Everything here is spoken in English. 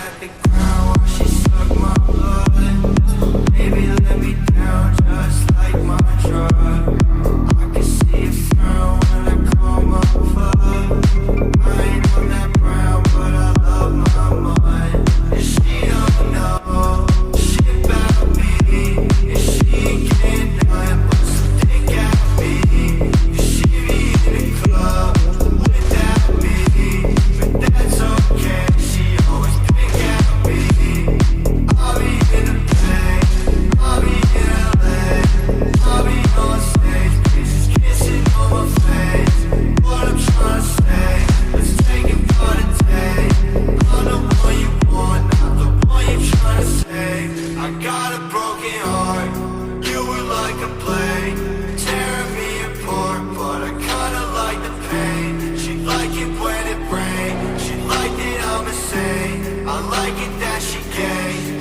at the ground while she suck my blood. Baby, let me down just like my drug. I can see it frown when I call my plug. I ain't on that brown, but I love my mud. And she don't know shit about me. And she can't nothing but stick at me. Cause she be in the club without me. But that's okay, she always pick at me. I'll be in the Bay, I'll be in LA, I'll be on stage, bitches kissing on my face. What I'm trying to say, let's take it for the day. I'm the one you want, not the one you're trying to save. I got a broken heart, you were like a blade, tearing me apart, but I kinda like the pain. She like it when it rains, she like that I'm insane, I like it that she gay.